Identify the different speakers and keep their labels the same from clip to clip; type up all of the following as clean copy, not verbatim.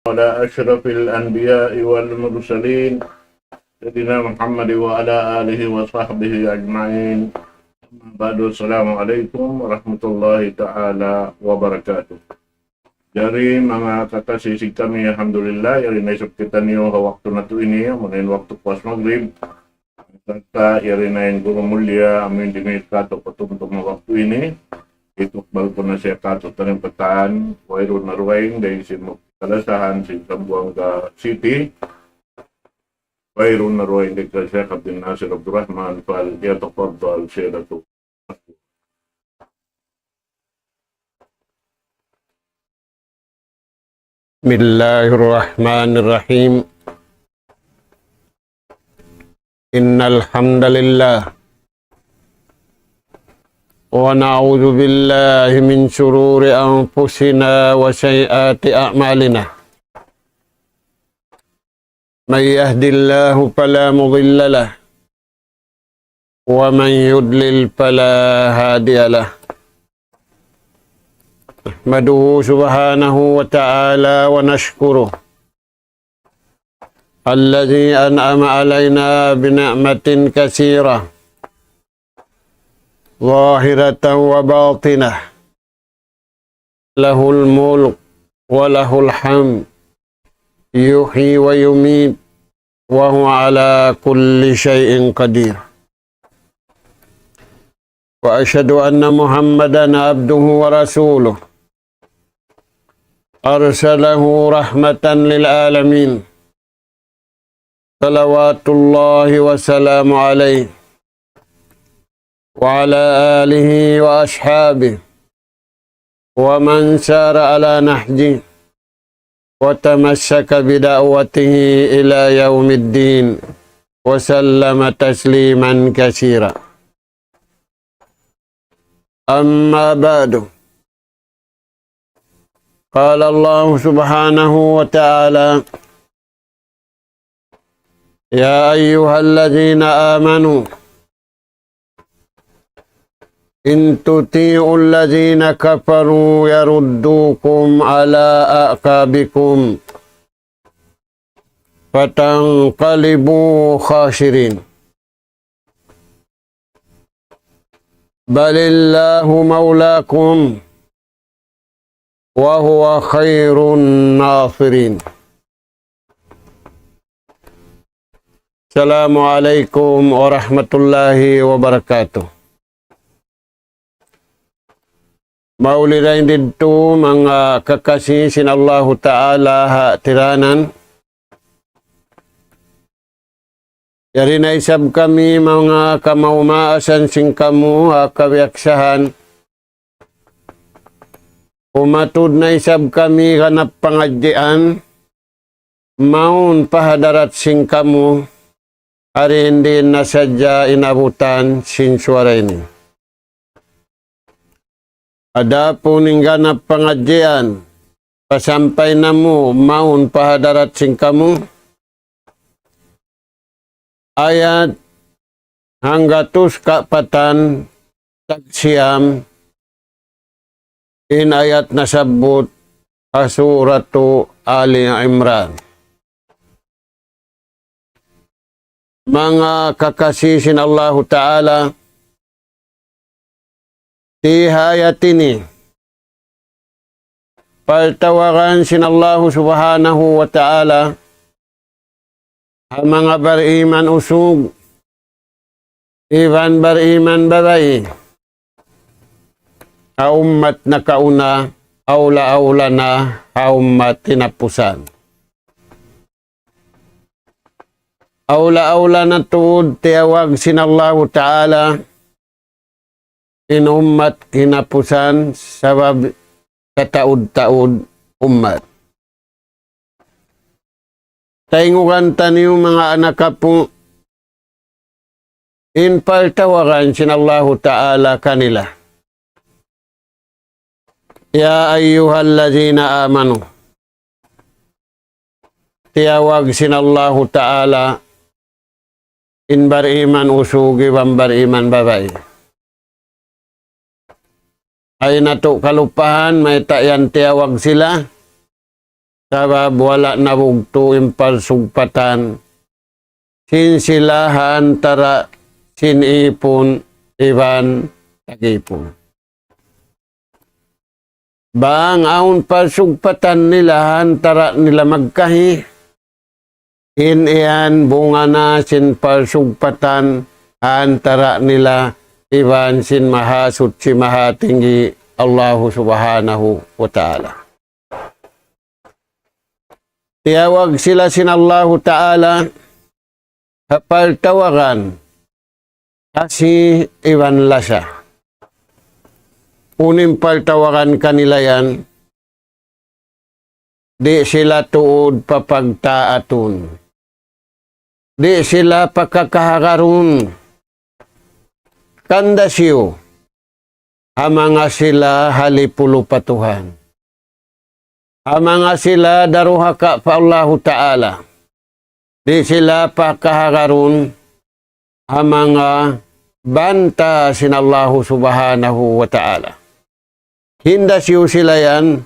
Speaker 1: على أشرف الأنبياء والمرسلين سيدنا محمد وعلى آله وصحبه أجمعين. أما بعد، السلام عليكم warahmatullahi ta'ala wabarakatuh. Dari mga kakasisig kami, alhamdulillah, yari naisap kita niyo sa waktu na to ini, manayin waktu pas maghrib. Kata yari na yung guru mulia, amin dinit kato patungtong na waktu ini. Itukbal ko na siya kato tanong pataan, wairo na ruwain, dahil si Kalasahan, si Zamboanga City. Wairo na ruwain, dahil ka siya Kaptin Nasir Abdurrahman, fal yataqabbal siya na to.
Speaker 2: Bismillahirrahmanirrahim. Innal hamdalillah wa na'udzu billahi min shururi anfusina wa sayyiati a'malina. May yahdihillahu fala mudilla lahu wa man yudlil fala hadiya lahu. Nahmaduhu subhanahu wa ta'ala wa nashkuruh alladhi an'ama alayna bina'matin katsirah zahiratan wa batinah lahul mulk wa lahul hamd yuhyi wa yumiit wa huwa ala kulli syai'in qadir. Wa asyhadu anna Muhammadan abduhu wa rasuluh arsalahu rahmatan lil alamin. Salawatullahi wa salamu alaihi wa ala alihi wa ashabihi wa man sara ala nahji wa tamassaka bida'watihi ila yaumiddin wa sallama tasliman katsira. Amma ba'du. Qala Allah subhanahu wa ta'ala, ya ayyuhalladzina amanu in tuti'ul ladzina kafaru yaruddukum ala a'qabikum fatanqalibu khasirin. Balillahu maulakum wa huwa khairun nasirin. Assalamualaikum warahmatullahi wabarakatuh. Maulidain dito mga kakasih sinallahu ta'ala ha tiranan. Yari na isab kami mga kamaumaasan sing kamu kawiaksahan. Umatud na isab kami kanap pangadjian. Maun pahadarat sing kamu. Hari hindi na sadya inabutan sin suara ini. Ada puning ganap pangadjian. Pasampay na mo maun pahadarat sing kamu. Ayat hanggatus kapatan tagsiyam in ayat nasabut asuratu Ali Imran. Mga kakasih sinallahu ta'ala, di hayat ini paltawaran sinallahu subhanahu wa ta'ala ang mga bariman usug, iban bariman babae, haumat na kauna, aula-aula na haumat tinapusan. Aula-aula na tuod, tiyawag sinallahu ta'ala, inummat kinapusan, sabab kataud-taud ummat. Taingukan taniyo mga anak po, in paltawaran sinallahu ta'ala kanila. Ya ayyuhalladzina amanu. Tiyawag sinallahu ta'ala, in bariman usugi wan bariman babae. Ay nato kalupahan, may tayan tiyawag sila. Sabab wala na bugto impalsugpatan. Sinsilahan tara sinipon iban tagipon. Bang aun palsugpatan nila hantara nila magkahi. Iyan bunga na sin palsugpatan hantara nila iban sin mahasud si mahatinggi Allah subhanahu wa ta'ala. Tiyawag sila sin Allah ta'ala paltawagan kasi iban lasa. Unim paltawagan kanila yan, di sila tuod papagtaatun. Di sila pakakaharun. Kanda siyo, amanga sila halipulupatuhan. Amanga sila daruhaka pa Allah Ta'ala. Di sila pakaharun, amanga banta sin Allah Subhanahu wa Ta'ala. Hinda siyo sila yan,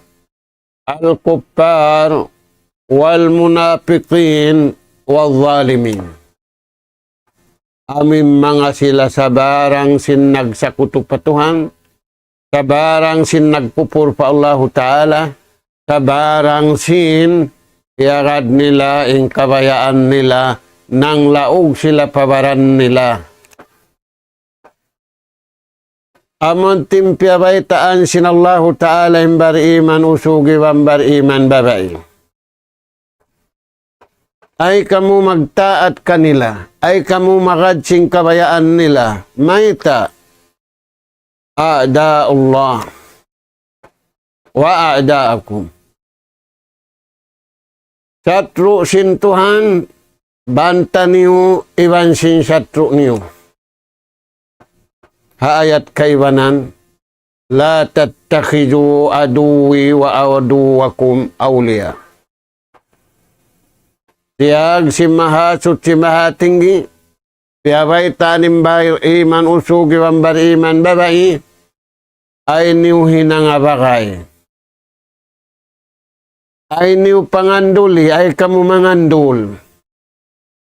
Speaker 2: al-kuffar, wal-munafiqin, wal-zalimin. Aming mga sila sa barang sin nagsakutupatuhan, sa barang sin nagpupur pa Allah Ta'ala, sa barang sin iagad nila, kabayaan nila, nang laog sila pabaran nila. Amon timpya baitaan sin Allah Ta'ala imbar iman usugi wambar iman babai. Ay kamu magtaat kanila, ay kamu magadsing kabayaan nila, maita a'da Allah wa a'da'akum. Satru sin Tuhan, banta niyo, iban sin satru niyo. Ayat kaibanan, la tattakhidu aduwi wa aduwakum awliya. Tiyag si mahasut si mahatinggi, piyabay tanim bayo iman usugi wambar iman babai, ay niyo hinangabakay. Ay niyo panganduli, ay kamu mangandul.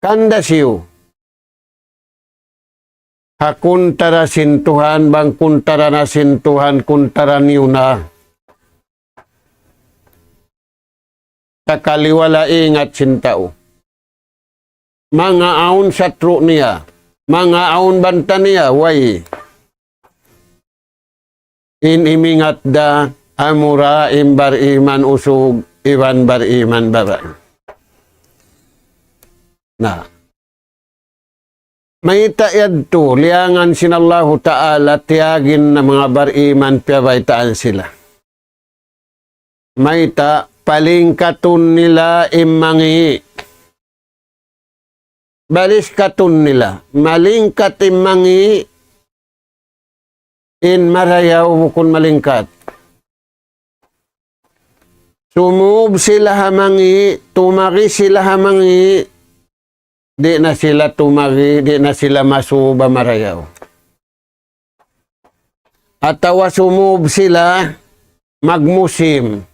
Speaker 2: Kanda siyo. Hakuntara sintuhan bang kuntara na sintuhan kuntara niyo na. Kakaliwala ingat sintao. Mga aun satru niya, mga aun banta niya, way. Inimingat da amura imbar iman usug iban bar iman baba. Nah. May taiyad to, liangan sin Allah Ta'ala, tiyagin na mga bariman piyabaitaan sila. May ta, palingkatun nila imangi. Balis katun nila, malingkat imangi, in marayaw bukun malingkat. Sumub sila hamangi, tumaki sila hamangi, di na sila tumagi, di na sila masuba marayaw. Atawa sumub sila magmusim.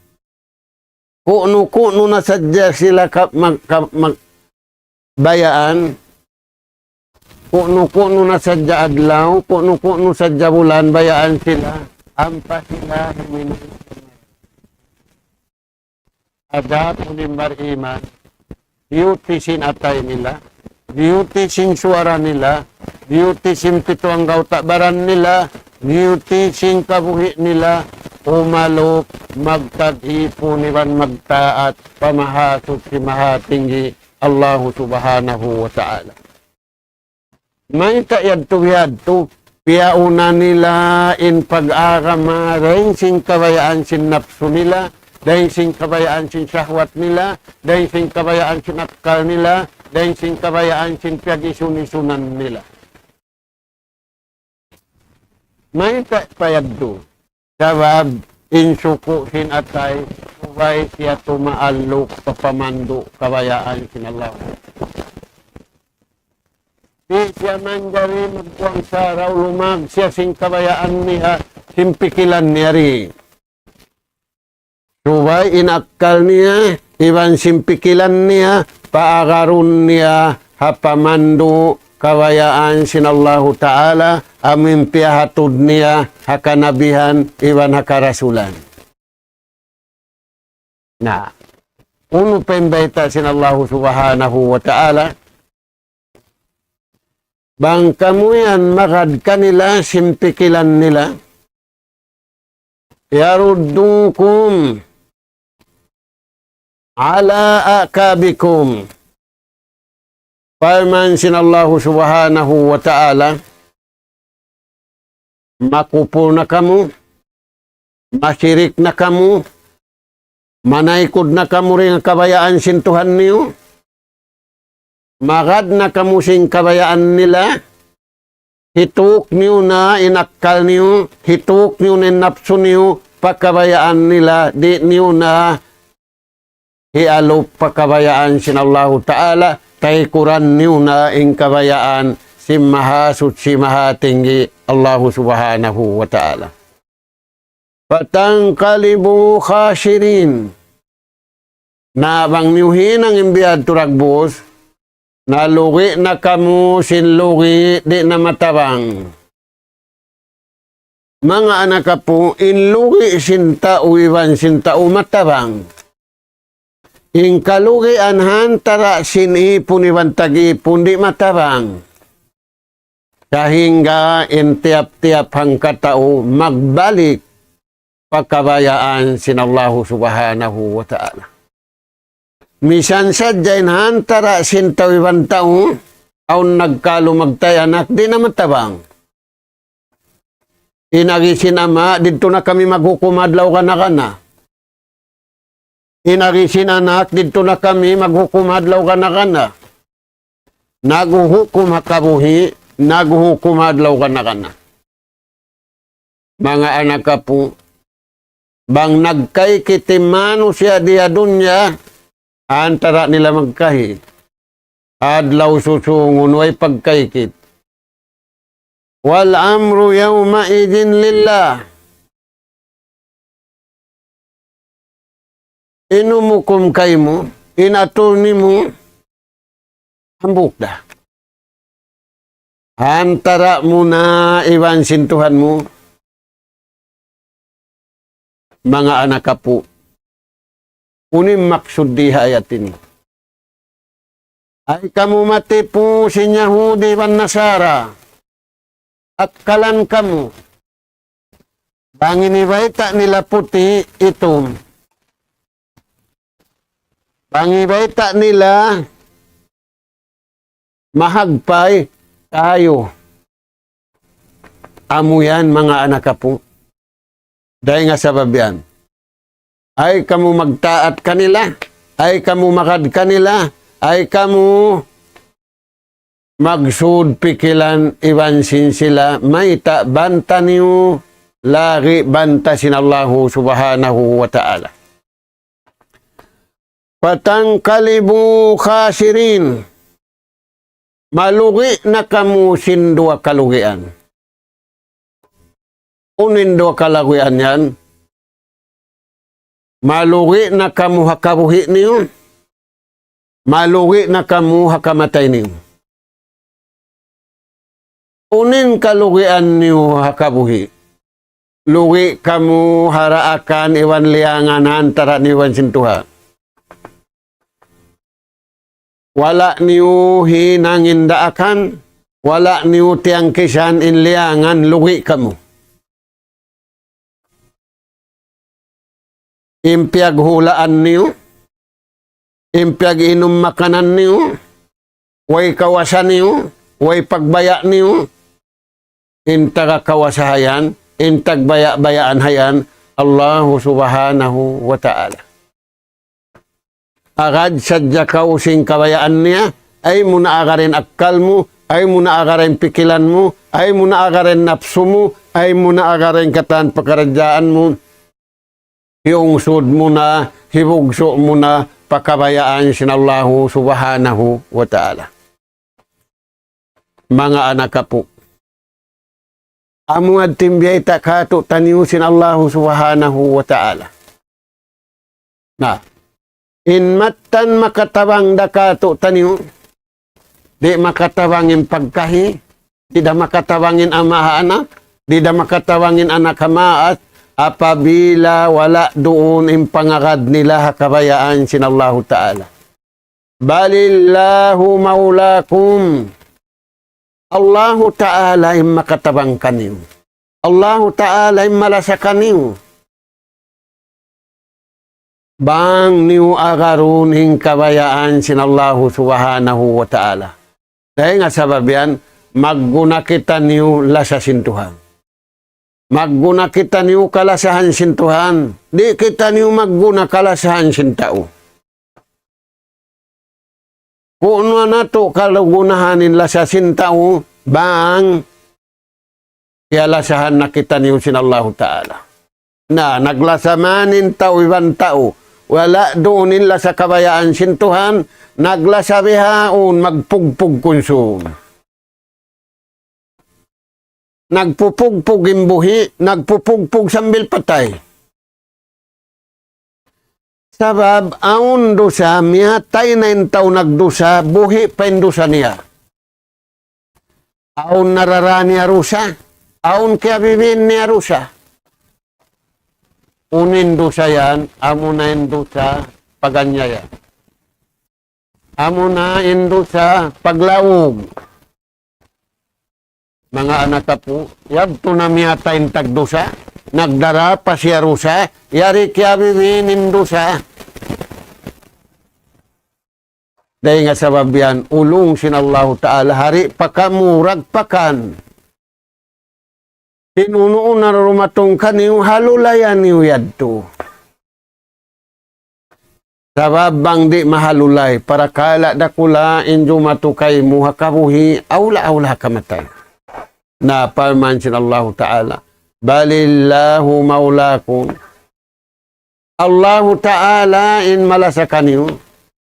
Speaker 2: Kuno na sadya sila bayaan. Kuno na sadya adlaw, kuno sadya bulan bayaan sila. Ampa sila himinay. Ada punimbar iman. Beauty sin atay nila, beauty sin suara nila, beauty sin pituang gautabaran nila, beauty sin kabuhi nila, umalok, magtag-ipon iban magtaat, pamahasot si mahatinggi Allah Subhanahu wa Ta'ala. May kayad to, piyauna nila in pag-agama, rin sin kabayaan sin napso nila, dahil sing kabayaan sin syahwat nila, dahil sing kabayaan sin akal nila, dahil sing kabayaan sin piyag-isun-isunan nila. May payagdo, sabab insuko sin atay, subay siya tumaalok, papamando, kabayaan sin Allah. Di siya man jari magkuang saraw lumag, siya sing kabayaan niya, simpikilan niya rin. Subay inakal niya, iwan simpikilan niya, paagarun niya, hapamandu, kawayaan sinallahu ta'ala, amin piyahatud niya, hakanabihan, iwan hakarasulan. Nah, uno pembaita sinallahu subhanahu wa ta'ala, bang kamuyan magad kanila, simpikilan nila, yaruddukum ala akabikum. Firman sinallahu subhanahu wa ta'ala, makupul na kamu, masirik na kamu, manaikod na kamu rin ang kabayaan sin Tuhan niyo, magad na kamu sing kabayaan nila, hituk niyo na inakkal niyo, hituk niyo na napso niyo, pagkabayaan nila, di niyo na hialop pagkabayaan sinallahu ta'ala, taikuran niyo na ing kabayaan si mahasut si mahatinggi Allah subhanahu wa ta'ala. Patangkalibu khasirin, na bang niuhin ang imbiyad turagbos, na lugi na kamu sin lugi di na matabang. Mga anak ka po, in lugi sinta uiwan sinta umatabang. In kalugi anhan tara sinipun iwan tagipun di matabang. Kahingga in tiap-tiap hang katao magbalik pagkabayaan sinallahu subhanahu wa ta'ala. Misan sadya inhan tara sinta iwan tao aun nagkalo magtayanak di na matabang. Inagisin ama, dito na kami maghukumadlaw kana. Inagisin anak, dito na kami maghukumadlaw kana. Naguhukum hakabuhi, naguhukumadlaw kana. Mga anak ka po, bang nagkay kitimano siya diya dunya, antara nila magkahi. Adlaw susungun, way pagkaykit. Wal amru yawma idin lillah. Inumukum kaymo, inatuni mo, hambuk dah. Antara mo na iwan sintuhan mo, mga anak ka po, unim maksud di hayat ini. Ay kamu mati po si Yahudi wan Nasara. Akkalan kamu. Bangin ibaita nila puti ito. Bangin ibaita nila mahagpay tayo. Amo yan mga anak ka po. Dahil nga sabab yan. Ay kamu magtaat kanila. Ay kamu makad kanila. Ay kamu magsud pikilan iwansin sila, maita banta niyo, lagi banta sinallahu subhanahu wa ta'ala. Patangkalibu khasirin, malugi na kamu sindua kalugian. Unin dua kalagian yan, malugi na kamu hakabuhi niyo, malugi na kamu hakamatay niyo. Unin kalugian niyo hakabuhi. Lugi kamu haraakan iwan liangan antara niwan sintuha. Wala niyo hinangindaakan. Wala niyo tiangkisan in liangan. Lugi kamu. Impiag hulaan niyo. Impiag inom makanan niyo. Way kawasan niyo. Way pagbaya niyo. Intaga kawasahayan, intag baya-bayaan hayan, Allah subhanahu wa ta'ala. Agad sadya kausing kabayaan niya, ay muna agarin akkal mo, ay muna agarin pikilan mo, ay muna agarin napso mo, ay muna agarin katan pakaradyaan mo, hiungsod mo na, hibugso mo na, pakabayaan sinallahu subhanahu wa ta'ala. Mga anak ka po, amu timbiyay takato taniusin Allah subhanahu wa ta'ala. Nah, Inmatan makatawang dakato taniyo. Di makatawangin pagkahi. Di da makatawangin ama anak. Di da makatawangin anak hamaat. Apabila wala doon yung pangagad nila kabayaan sinallahu ta'ala. Balillahu maulakum. Allahu ta'ala yung makatabang kaniyo. Allahu ta'ala yung malasa kaniyo. Bang niyo agarun yung kabayaan sinallahu subhanahu wa ta'ala. Dahil nga sabab yan, magguna kita niyo lasasintuhan. Magguna kita niyo kalasahan sintuhan. Di kita niyo magguna kalasahan sintao. Kung ano na to kalugunahanin lasasin tao, bang kalasahan na kita niyo sinallahu ta'ala. Na naglasamanin tao ibang tao. Wala doonin la sa kabayaan sintuhan, naglasabihaon magpugpug konsum. Nagpupugpug imbuhi, nagpupugpug sambil patay. Sabab, aun dosa, mihatay na yung tao nagdusa, buhi pa yung dosa niya. Aun nararani arusa, aun kaya bibin ni arusa. Unin dosa yan, amo na yung dosa, paganya yan. Amo na yung dosa, paglawog. Mga anak po, yabto na mihatay yung tagdusa, nagdara pa siya rusa, yari kaya bibinin dosa. Dahil nga sabab yan, ulong sinallahu ta'ala, hari pakamurag pakan. Tinunoon na rumatong kaniyo, halulayan niyo yadto. Sabab bang di mahalulay, para kala dakula, injo matukay mo hakabuhi, awla-awla kamatay. Na parman sinallahu ta'ala, balillahu maulakum. Allahu ta'ala in malasa kaniyo.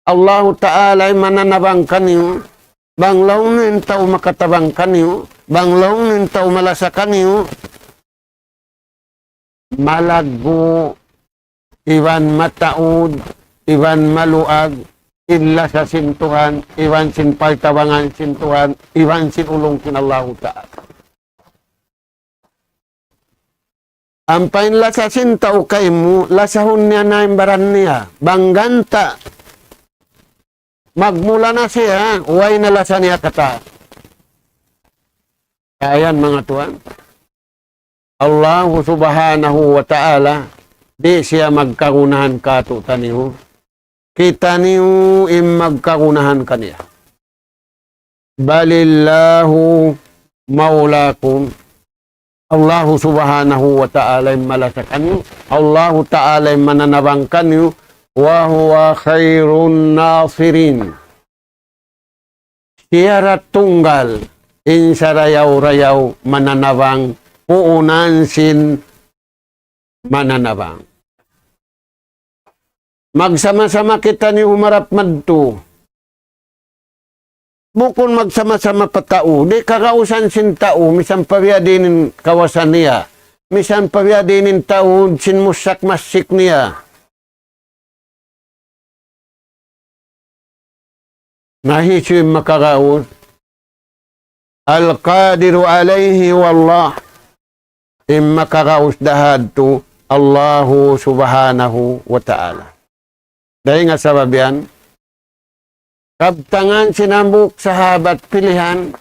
Speaker 2: Allah Ta'ala ay mananabang kaniyo, banglaw ng tao makatabang kaniyo, banglaw ng tao malasa kaniyo, malago, iwan mataod, iwan maluag, illa sa sintuhan, iwan sin pagtabangan sintuhan, iwan sin ulong kinallahu Ta'ala. Ang painlasa sintaw kay mo, lasahon niya na imbaran niya, bangganta, magmula na siya, huwag nalasa niya kata. Ayan mga tuwan. Allah subhanahu wa ta'ala, di siya magkagunahan kato taniyo. Kita niyo magkagunahan kaniya. Balillahu maulakum. Allah subhanahu wa ta'ala malasa kaniyo. Allah ta'ala mananabang kaniyo. Wa huwa khairun nasirin. Siya tunggal in sarayaw-rayaw mananabang puunan sin mananabang. Magsama-sama kita ni humarap madto. Bukon magsama-sama patao, di kakausan sin tao, misan pabiadinin kawasan niya, misan pabiadinin tao sin musak masik niya. Nahisyo yung makakaon. Al-Qadiru alayhi wallah. Yung makakaos dahad to Allahu subhanahu wa ta'ala. Dahil nga sabab yan, kabtangan sinambuk sahabat pilihan,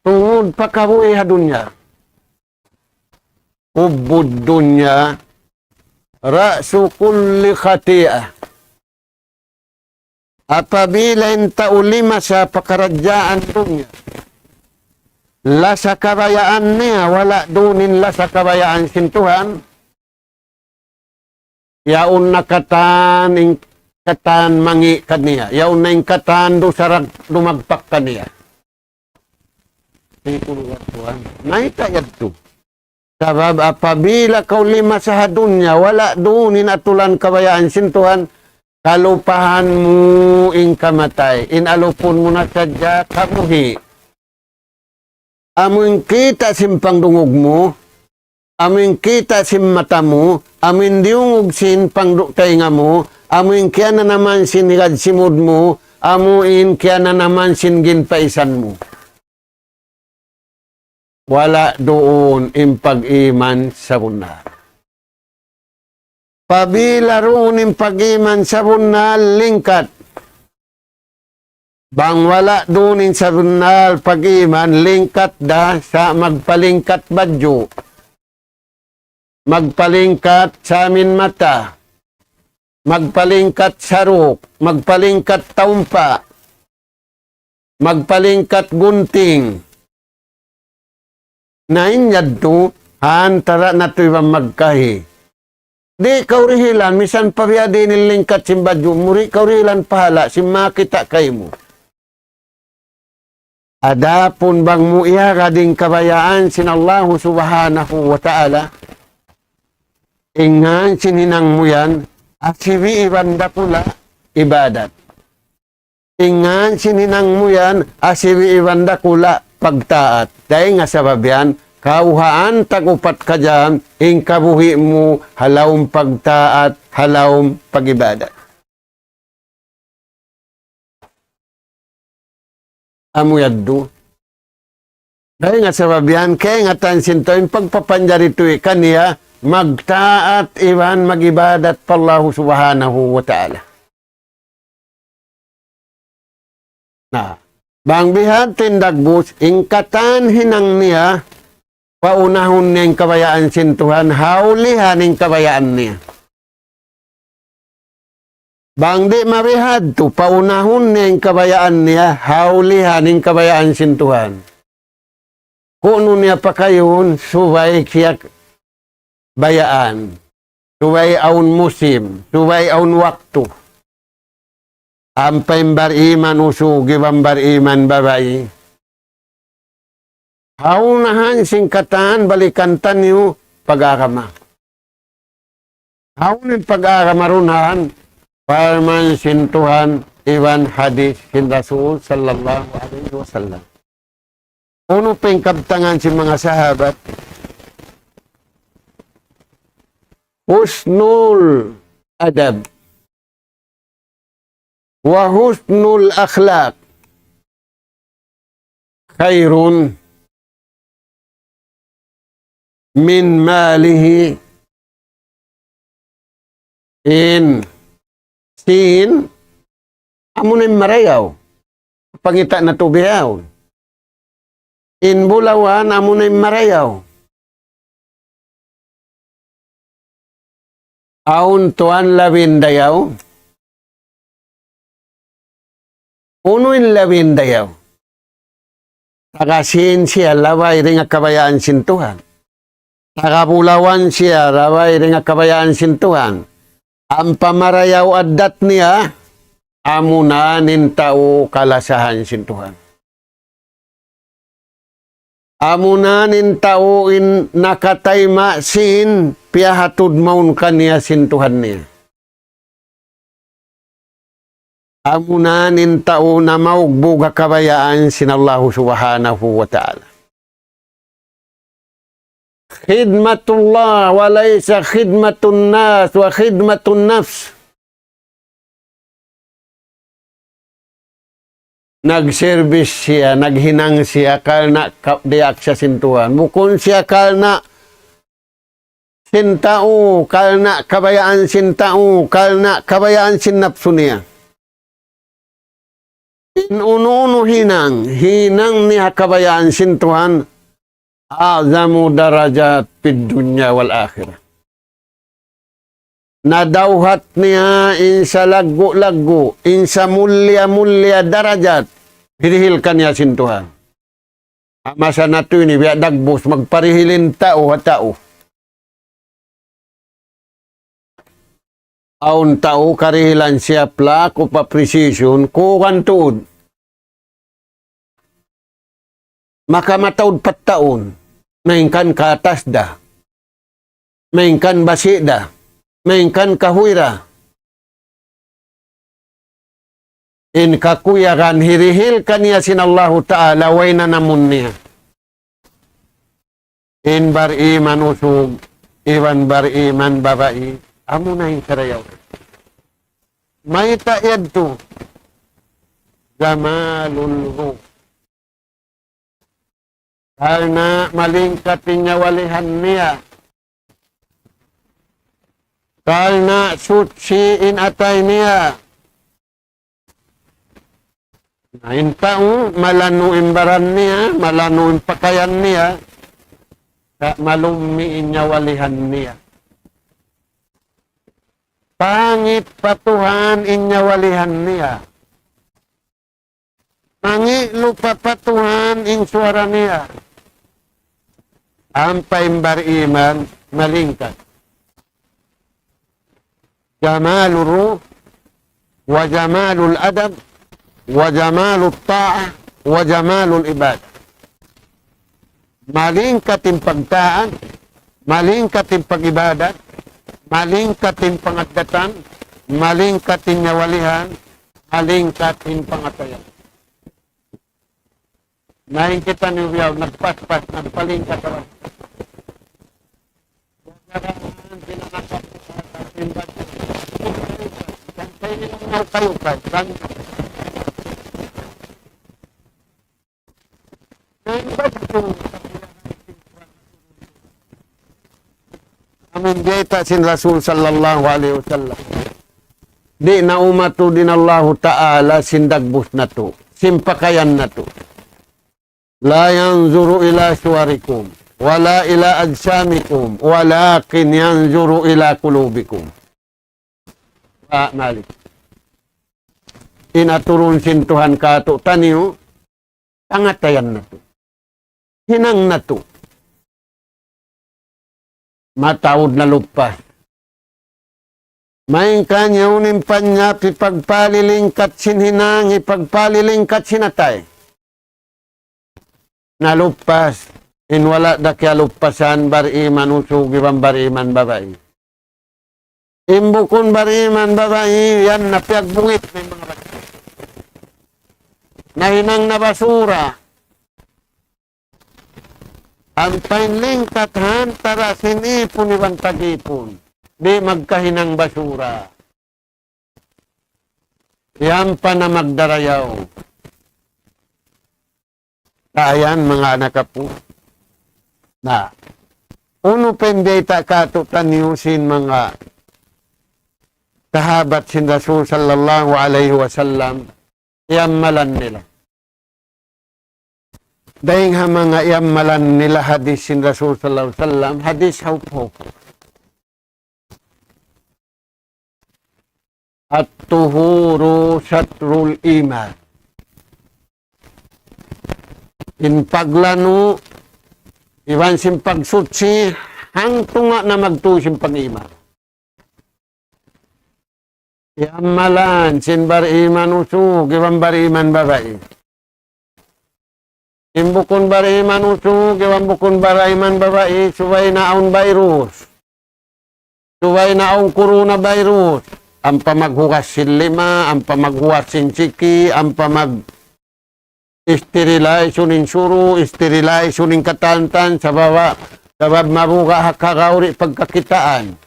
Speaker 2: tungod pakabuhi hadunya. Ubud dunya, ra'su kulli khati'ah. Apabila tao lima sa pakaradyaan dunya, lasa kabayaan niya, wala dunin lasa kabayaan sintuhan, yaon na katan, katan mangi kaniya, yaon na yung katan do sarag lumagpak kaniya. Naitayad to. Sabab apabila kau lima sa dunya, wala dunin atulan kabayaan sintuhan, kalupahan mo ing kamatay, inalupon mo na sadya kabuhi. Aming kita simpang dungog mo, aming kita sim mata mo, amin diungog sin pangdukay nga mo, amin kaya na naman sinigad simod mo, amuin kaya na naman sin ginpaisan mo. Wala doon impag-iman sa bunal. Pabila roon impag-iman sa bunal, lingkat. Bang wala doon sa bunal pag-iman, lingkat da sa magpalingkat badyo. Magpalingkat sa amin mata. Magpalingkat sarok. Magpalingkat taumpa. Magpalingkat gunting. Nainyad to, hantara na to ibang magkahi. Di kaurihilan, misan pabiya din nilingkat simbadyo, muri kaurihilan pahala, simakita kayo mo. Adapun bang mo iya kading kabayaan sin Allah subhanahu wa ta'ala, ingan sininang mo yan, asibi ibanda pula, ibadat. Ingan sininang mo yan, asibi ibanda kula, pagtaat. Dahil nga sa babiyan, kauhaan tagupat ka dyan, ingkabuhi mo, halawang pagtaat, halawang pagibadat. Amuyaddo. Dahil nga sa babiyan, kaya nga tansin to, yung pagpapanjari ito kaniya, magtaat iwan magibadat pa Allah subhanahu wa ta'ala. Na, bang bihan tindagbus, ingkatan hinang niya, paunahon niya yung kabayaan sintuhan, haulihan yung kabayaan niya. Bang di marihad to, paunahon niya yung kabayaan niya, haulihan yung kabayaan sintuhan. Kuno niya pa kayon, subay kiyak bayaan. Subay aun musim, subay aun waktu. Ampay bariman usugi bariman babay. Haunahan singkatan balikantan niyo pag-agama. Haunin pag-agama runahan, Parman sintuhan iwan hadis sin Rasul sallallahu alaihi wasallam. Uno pengkabtangan si mga sahabat. Husnul adab. Wa husnul akhlaq. Khairun min malihi in sin amunin marayaw pangita na tubiyaw in bulawan amunin marayaw aun tuan labindayaw unuin labindayaw tagasin siya laway rin nga kabayaan sintuhan tagabulawan siya laway rin nga kabayaan sintuhan. Ang pamarayaw adat niya, amunanin tao kalasahan sintuhan. Amunanin tao in nakatayma sin, piyahatod maun kaniya sintuhan niya. Amunanin tao na maugbuga kabayaan sin Allah subhanahu wa ta'ala. Khidmatullah wa laysa khidmatun nas wa khidmatun nafs. Nag-service siya, naghinang siya kalna diak siya sintuhan. Bukon siya kalna sintao, kalna kabayaan sintao, kalna kabayaan sinnapso niya. Inuno hinang niya kabayaan sintuhan. Azamu darajat fid dunya wal akhirah. Nadawhat niya insa lagu-lagu, insa mulia-mulia darajat. Hirihilkan niya sintuhan. Masa na ito ini, biya dagbos, magparihilin tao at tao. Aun tao, karihilan siya plak o pa precision, kukan tuod. Makamatawd pat taon, maingkan katas da, maingkan basi da, maingkan kahuira. In kakuyakan hirihil kaniya sin Allahu Ta'ala, way na namun niya. In bariman usog, iwan bariman babae, amo na yung karayaw. May taiyad to, jamalul ruh. Karena malingkat tinyawalihan niya. Karena suciin atay niya. Nain tao, malanuin baran niya, malanuin pakayan niya, malumiin nyawalihan niya. Pangit patuhan inyawalihan niya. Mangi lupa patuhan in suara niya. Ampay bariman malingkat. Jamalul ruh, wa jamalul adab, wa jamalul ta'ah, wa jamalul ibadah. Malingkat yung pagtaan, malingkat yung pag-ibadat, malingkat yung pangatgatan, malingkat yung nyawalihan, malingkat yung pangatayan. Nakikita niyo yaw, nagpaspas, nagpalingkat ako. Pagkaraan, pinangasak ko sa ating bato. Kansay nilang kayo ka. Ngayon ba ito? Amin jaita sin Rasul sallallahu alaihi wasallam. Di na umatu din Allah Ta'ala sindagbus na to. Simpakayan na to. La yanzuru ila suwarikum. Wala ila agsamikum. Walakin yanzuru ila kulubikum. Malik. Inaturun sin Tuhan kato taniyo. Pangatayan na to. Hinang na to. Matawad na lupas. Maing kanyaw nimpanya pipagpalilingkat sinhinang ipagpalilingkat sinatay. Nalupas. Inwala da kaya lupasan bariman usugi bariman babae. Imbukon bariman babae yan napiagbungit ng mga bata. Nahinang na basura. Ang painlingkat hantara sinipon ibang tagipon. Di magkahinang basura. Yan pa na magdarayaw. Kaayan mga anak po. Na. Uno pendeta kato taniusin mga sahabat sin Rasul sallallahu alaihi wasallam. Iyammalan nila. Dahil nga mga iyammalan nila hadis sin Rasul sallallahu alaihi wasallam. Hadis haup-haup. At-tuhuru satrul iman. In paglano, iwan sin pagsutsi, hangtunga na magtusin pag-iman. Iamalan, sin bariman usug, iwan bariman babae. Imbukon bariman usug, iwan bukon bariman babae, suway na aun virus. Suway na aun coronavirus. Ang pamaghugas sin lima, ang pamaghugas sin siki, ang sterilization in suru, sterilization in katantan, sabab mabuga hakagauri pagkakitaan.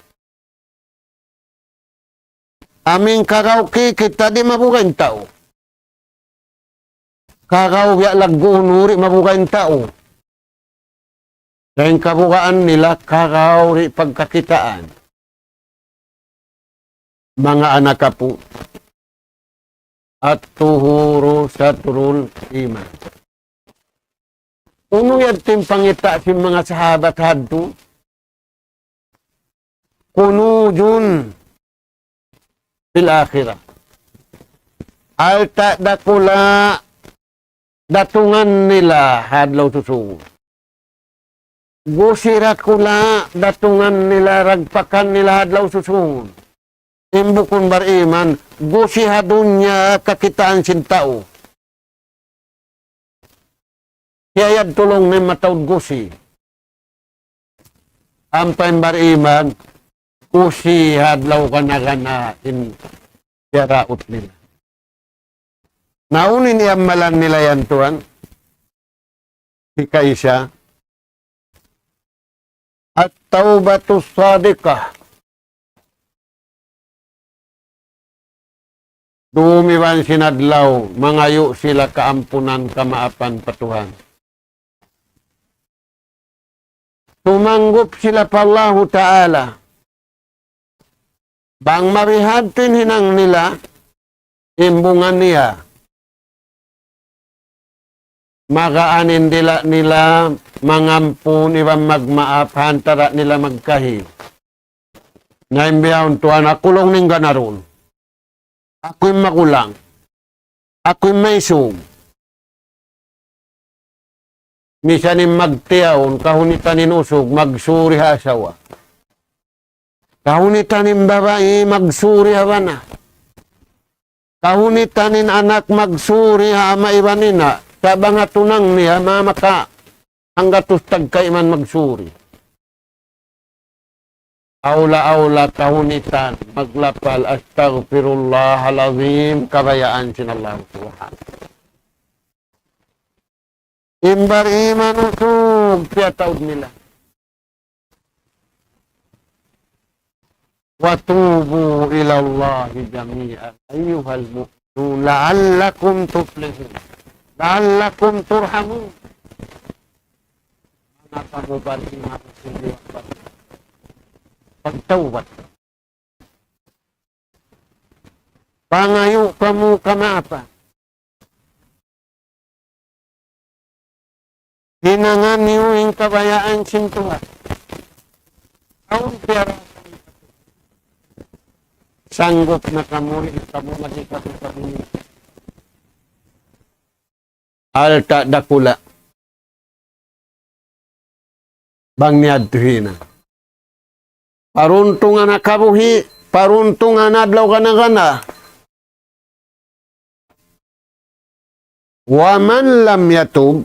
Speaker 2: Aming kagawki, kita di mabuga yung tao. Kagaw ya lagunuri, mabuga yung tao. Dahil kabugaan nila, kagauri pagkakitaan. Mga anak po, at tuhuro satrul iman. Uno yan timpangita si mga sahabat hadto. Kunujun fil akhirah. Alta dakula datungan nila hadlaw susungo. Gusira kula datungan nila ragpakan nila hadlaw susungo. Imbukon bariman, gusihadun niya kakitaan sin tao. Kaya tulong ni matawad gusi. Ampain bariman, gusihadlaw ka na in yaraot nila. Naunin iyamalan nila yan tuan. Si Kaisa. at taubatus sadiqah. Dumiwan sinadlaw, mangayo sila kaampunan kamaapan patuhan. Tumanggop sila pa Allah Ta'ala. Bang marihadtin hinang nila, imbungan niya. Makaanin nila mangampun ibang magmaap, hantara nila magkahi. Naimbiyaw tuwan, akulong ning ganaron. Ako'y makulang. Ako'y may sum. Misanin magtiyaon, kahunitanin usog, magsuri hasawa. Kahunitanin babae, magsuri hawana. Kahunitanin anak, magsuri hama iwanina. Saba nga tunang niya, mamaka, hanggat tustag ka iman magsuri. Aula-aula kahunitan, maglapal, astaghfirullahalazim, kabayaan sinallahu subhanahu. Imbar iman usog, tiyataod nila. Watubu ilallahi jami'an, ayyuhal mu'minun, la'allakum tuflihun, la'allakum turhamun. Mana kamu beriman sendiri pagtaubat. Pangayo kamu kamaapa. Hinangan niyo yung kabayaan sintuhan. Kaun tiara sanggup na kamu lagi kamu alta dakula bang niadtuhina. Paruntungan na kabuhi, paruntungan na adlaw kana-kana. Waman lam yatub,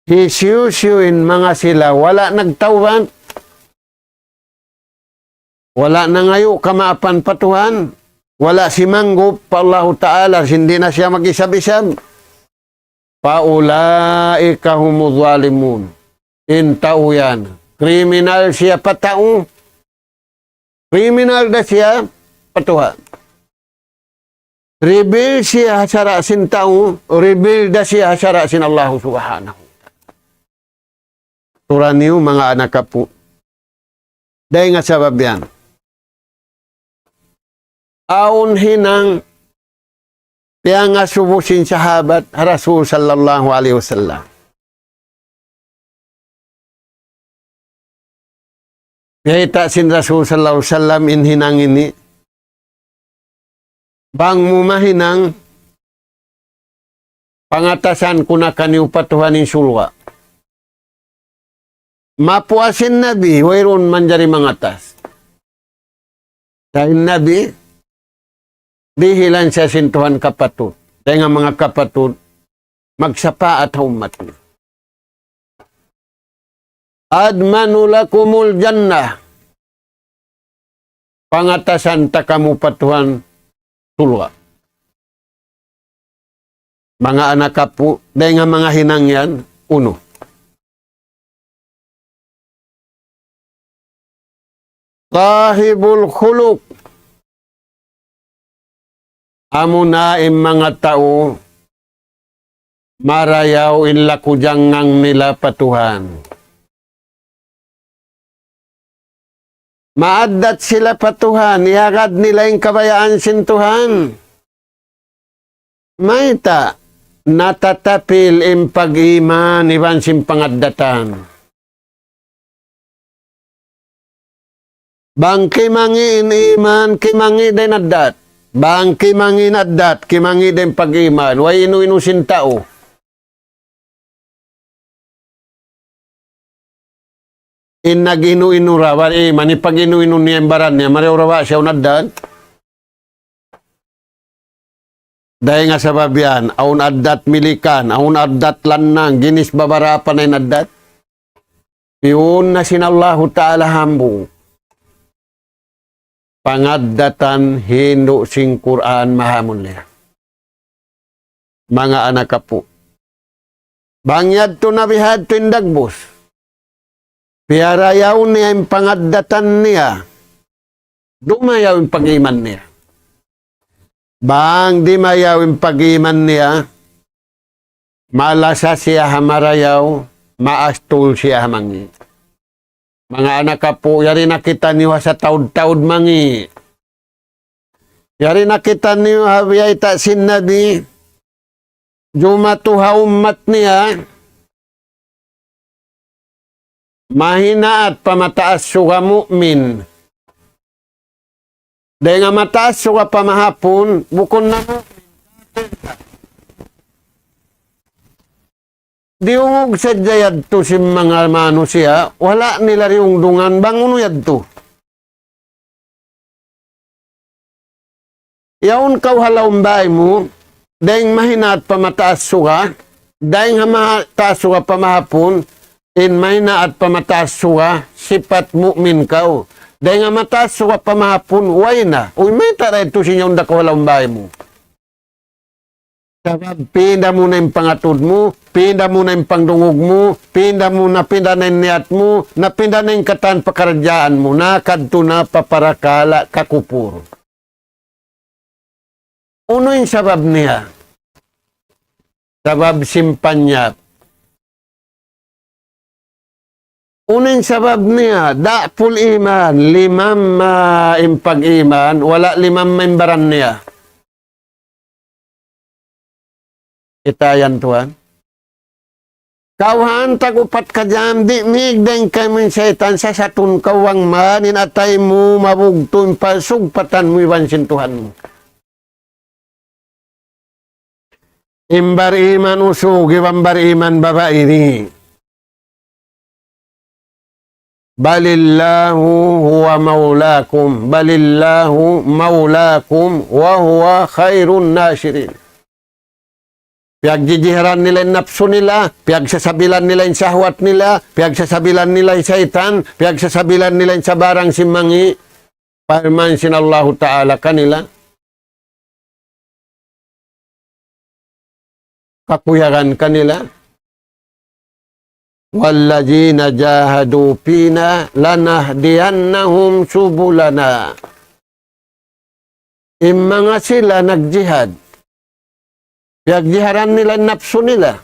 Speaker 2: hisiu-siuin mga sila, wala nagtawban, wala na ngayo kamaapan patuhan, wala si manggop pa Allah Ta'ala, hindi na siya mag-isab-isab. Paulaika humuz zalimun, intao yan. Kriminal siya patao. Kriminal na siya patuhan. Reveal siya hasara sin tao. Reveal na siya hasara sin Allah subhanahu. Turan niyo mga anak kapo. Dahil nga sabab yan. Aun hinang kaya nga subusin sahabat Rasul sallallahu alaihi wasallam. Kaya sin Rasul sallallahu alaihi wasallam hinang ini. Bang mumahinang pangatasan ko na kaniw patuhan ng sulwa. Mapuasin Nabi, wayron manjari mangatas. Dahil Nabi, dihilan siya sintuhan kapatid. Dahil nga mga kapatid, magsapa at humat niya. Admanu lakumul jannah. Pangatasan ta kamu patuhan sulwa. Mga anak kapu, dahil nga mga hinang yan, uno. Sahibul khuluk. Amo na mga tao, marayaw ila kujangang nila patuhan. Maadat sila patuhan, iagad nila yung kabayaan sintuhan. Maita, natatapil im pag-iman, iban simpangadatan. Bang kimangi iman, kimangi din adat. Bang kimangi adat, kimangi din pag-iman. Way inu-inu sintao. Nag-inu-inu rawa, manipag inu-inu niya embaran niya, mariw rawa siya unadan. Dahil nga sa babian, aun adat milikan, aun adat lanang, ginis babarapan ay nadat. Yun na sinallahu ta'ala hambung. Pangadatan hindo sing Quran mahamon niya. Mga anak kapo. Bangyad to nabihad to indagbos. Piyarayaw niya yung pangadatan niya. Dumayaw yung pag-iman niya. Bang di mayaw yung pag-iman niya, malasa siya hamarayaw, maastul siya hamangi. Mga anak ka po, yari nakita niyo sa taud-taud mangi. Yari nakita niyo habiyay ta sinabi, jumatuha umat niya, mahina at pamataas suga mu'min. Dahil nga mataas suga pamahapon, bukon na mo. Diungog sa jayad to si mga mano siya, wala nila riyong dungan, banguno yad to. Yaon kaw halawang bahay mo, dahil mahina at pamataas suga, dahil nga mataas suga pamahapon, in mahina at pamataas suga, sipat mu'min kaw. Dahil nga mataas suga pamahapon, way na. Uy, may taray to sinyong dakaw halawang bahay mo. Pinda mo na yung pangatod mo, pinda mo na yung pangdungog mo, pinda na yung niyat mo, napinda na yung katan pakaradyaan mo, nakadto na paparakala kakupuro. Uno yung sabab niya? Sabab simpanyap. Uno yung sabab niya, da'pul iman, limam impag-iman, wala limam membaran niya. Itayan tuan. Kauhan tagupat ka dyan, di migdeng kami setan sa satun kawang manin atay mo mabugtun pasugpatan mo iwansin Tuhan mo. Imbar iman usug, ibambar iman babairi. Balillahu huwa maulakum, balillahu maulakum, wa huwa khairun nasirin. Piyagjijiharan nila yung napso nila, piyagsasabilan nila yung sahwat nila, piyagsasabilan nila yung saitan, piyagsasabilan nila yung sabarang simangi, parman sinallahu ta'ala kanila. Kakuyagan kanila. Wallazina jahadu pina lanahdiyannahum subulana. Mga sila nagjihad. Piyagjiharan nila yung napso nila.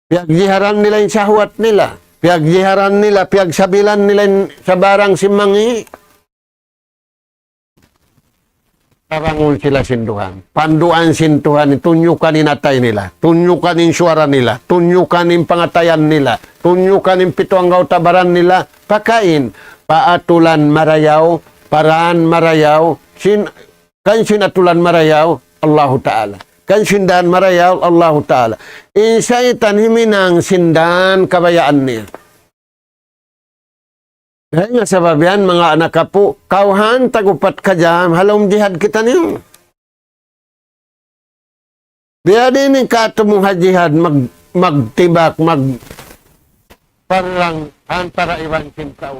Speaker 2: Piyagjiharan nila yung sahwat nila. Piyagjiharan nila, piyagsabilan nila yung sabarang simangi. Karangon sila sinduhan. Panduan sintuhan, tunyukan yung atay nila. Tunyukan yung suara nila. Tunyukan yung pangatayan nila. Tunyukan yung pituang gautabaran nila. Pakain. Paatulan marayaw. Paraan marayaw. Kan sinatulan marayaw. Allahu Ta'ala. Kan sindan marayaw Allah Ta'ala. Insaitan himinang sindan kabayaan niya. Kaya nga sababian mga anak ka po, kauhan tagupat ka dyan, halong jihad kita niyo. Biya din yung katumong jihad magtibak, parang para iwan kintaw.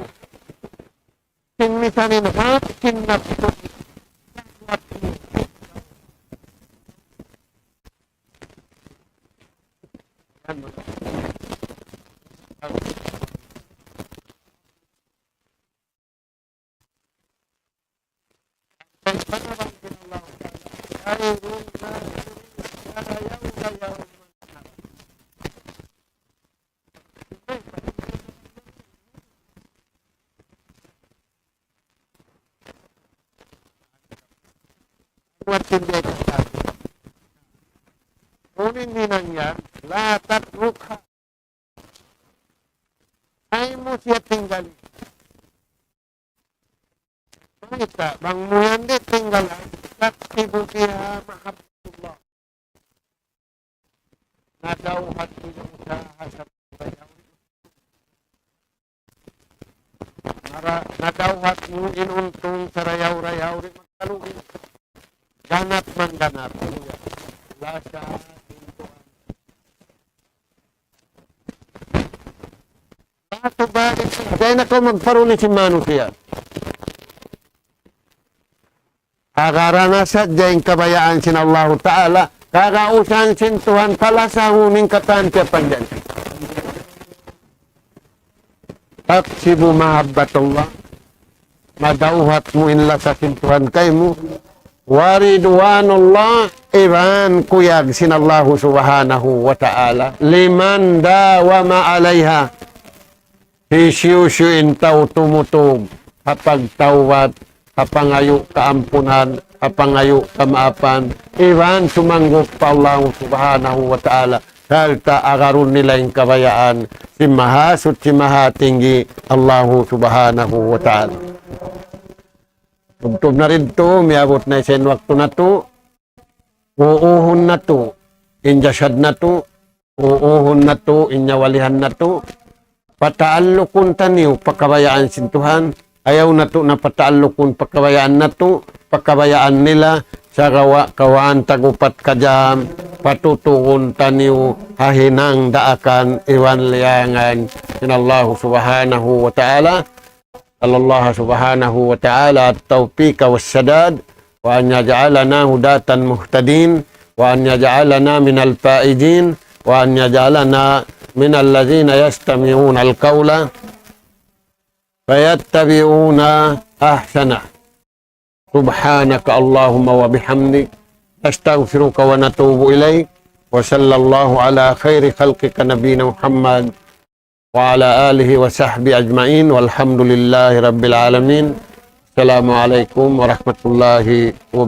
Speaker 2: Sinmisanin ha, sinapto. Unin ninangyan, lahat rukha. Ay mo siya tinggalin. Kita, bang mo yan di tinggalan, kaktibukiha mahabullah. Nadauhat nilang sa hasap bayaw. Nadauhat mo inuntong sa rayaw-rayaw rin magkalugin. Ganap man ganap. Lasa, intuan. Bato ba? Kaya na ko magparuni si Manu siya. Kakaranasan dyan kabayaan sin Allah Ta'ala, kakausan sin Tuhan pala sa huning katan siya pandyan. taksibu mahabbatullah, madauhat mo inla sa sintuhan kay mo, waridwanullah, iban kuyag sinallahu subhanahu wa ta'ala, liman dawama alayha, hisyusyuin taw tumutog, hapagtawat, hapangayo kaampunan, hapangayo kamaapan, iban sumanggop pa Allah subhanahu wa ta'ala, kalta agarun nila yung kabayaan, si mahasut si mahatinggi Allah subhanahu wa ta'ala. Tubtob na rin to, miabot na isin wakto na to, uuhon na to, injasyad na to, uuhon na to, inyawalihan na to, pataalukon taniw, pakabayaan sintuhan, ayaw na to na pataalukon, pakabayaan na to, pakabayaan nila, sa kawaan tagupat kajam, patutukon taniw, hahinang daakan, iwan liyangan, sinallahu subhanahu wa ta'ala, Allah subhanahu wa ta'ala at-tawfiq was-sadad wa an yaj'alana hudatan muhtadin wa an yaj'alana minal faizin wa an yaj'alana minal ladzina yastami'una al-qawla fayattabi'una ahsana. Subhanaka Allahumma wa bihamdik nastaghfiruka wa natubu ilayk wa sallallahu ala khairi khalqika nabiyina Muhammad wa ala alihi wa sahbihi ajma'in walhamdulillahi rabbil alamin. Assalamualaikum warahmatullahi wabarakatuh.